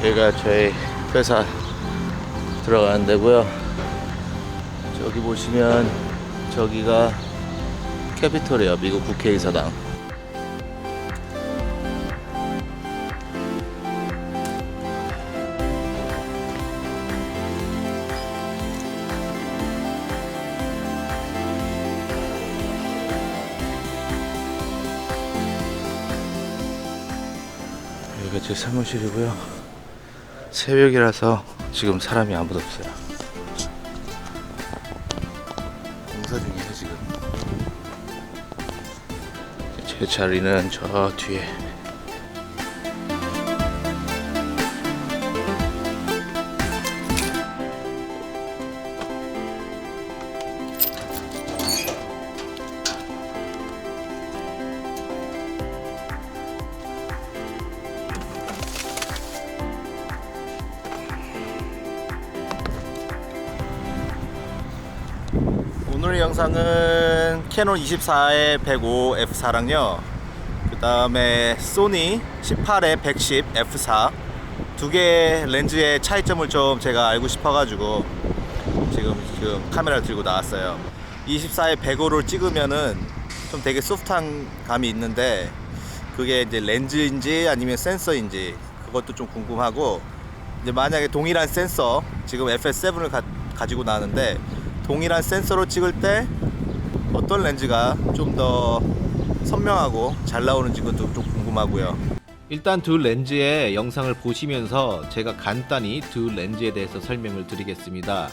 여기가 저희 회사 들어가는 데고요. 저기 보시면 저기가 캐피톨이에요. 미국 국회의사당. 여기가 제 사무실이고요. 새벽이라서 지금 사람이 아무도 없어요. 공사 중이에요 지금. 제 자리는 저 뒤에. 오늘 영상은 캐논 24에 105 F4랑요, 그 다음에 소니 18에 110 F4 두 개의 렌즈의 차이점을 좀 제가 알고 싶어가지고 지금 카메라를 들고 나왔어요. 24에 105를 찍으면은 좀 되게 소프트한 감이 있는데, 그게 이제 렌즈인지 아니면 센서인지 그것도 좀 궁금하고, 이제 만약에 동일한 센서, 지금 FS7을 가지고 나왔는데 동일한 센서로 찍을 때 어떤 렌즈가 좀 더 선명하고 잘 나오는지 그것도 좀 궁금하고요. 일단 두 렌즈의 영상을 보시면서 제가 간단히 두 렌즈에 대해서 설명을 드리겠습니다.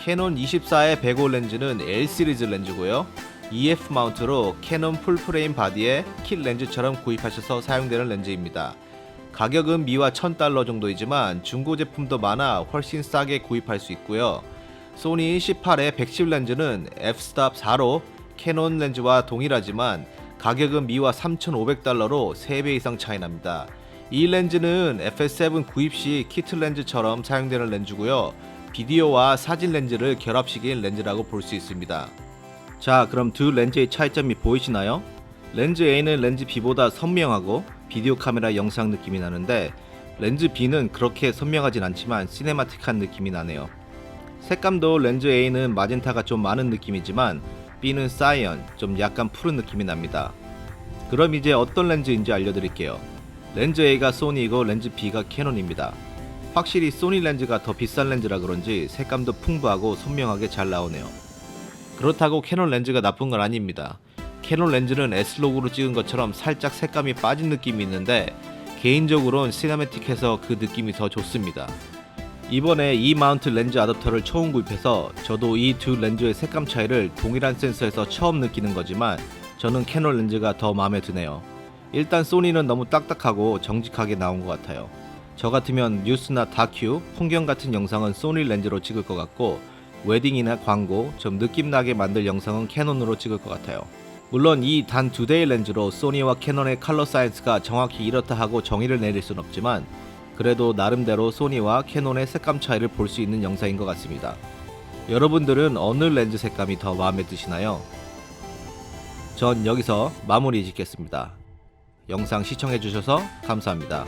캐논 24의 105 렌즈는 L 시리즈 렌즈고요. EF 마운트로 캐논 풀프레임 바디에 킷 렌즈처럼 구입하셔서 사용되는 렌즈입니다. 가격은 미화 $1000 정도이지만 중고 제품도 많아 훨씬 싸게 구입할 수 있고요. 소니 18의 110 렌즈는 f-stop 4로 캐논 렌즈와 동일하지만 가격은 미화 $3500로 3배 이상 차이 납니다. 이 렌즈는 FS7 구입 시 키트 렌즈처럼 사용되는 렌즈고요. 비디오와 사진 렌즈를 결합시킨 렌즈라고 볼 수 있습니다. 자, 그럼 두 렌즈의 차이점이 보이시나요? 렌즈 A는 렌즈 B보다 선명하고 비디오 카메라 영상 느낌이 나는데, 렌즈 B는 그렇게 선명하진 않지만 시네마틱한 느낌이 나네요. 색감도 렌즈 A는 마젠타가 좀 많은 느낌이지만 B는 사이언, 좀 약간 푸른 느낌이 납니다. 그럼 이제 어떤 렌즈인지 알려드릴게요. 렌즈 A가 소니이고 렌즈 B가 캐논입니다. 확실히 소니 렌즈가 더 비싼 렌즈라 그런지 색감도 풍부하고 선명하게 잘 나오네요. 그렇다고 캐논 렌즈가 나쁜 건 아닙니다. 캐논 렌즈는 S로그로 찍은 것처럼 살짝 색감이 빠진 느낌이 있는데, 개인적으로는 시네매틱해서 그 느낌이 더 좋습니다. 이번에 이 마운트 렌즈 어댑터를 처음 구입해서 저도 이 두 렌즈의 색감 차이를 동일한 센서에서 처음 느끼는 거지만 저는 캐논 렌즈가 더 마음에 드네요. 일단 소니는 너무 딱딱하고 정직하게 나온 것 같아요. 저 같으면 뉴스나 다큐, 풍경 같은 영상은 소니 렌즈로 찍을 것 같고, 웨딩이나 광고, 좀 느낌나게 만들 영상은 캐논으로 찍을 것 같아요. 물론 이 단 두 대의 렌즈로 소니와 캐논의 컬러 사이언스가 정확히 이렇다 하고 정의를 내릴 순 없지만, 그래도 나름대로 소니와 캐논의 색감 차이를 볼 수 있는 영상인 것 같습니다. 여러분들은 어느 렌즈 색감이 더 마음에 드시나요? 전 여기서 마무리 짓겠습니다. 영상 시청해주셔서 감사합니다.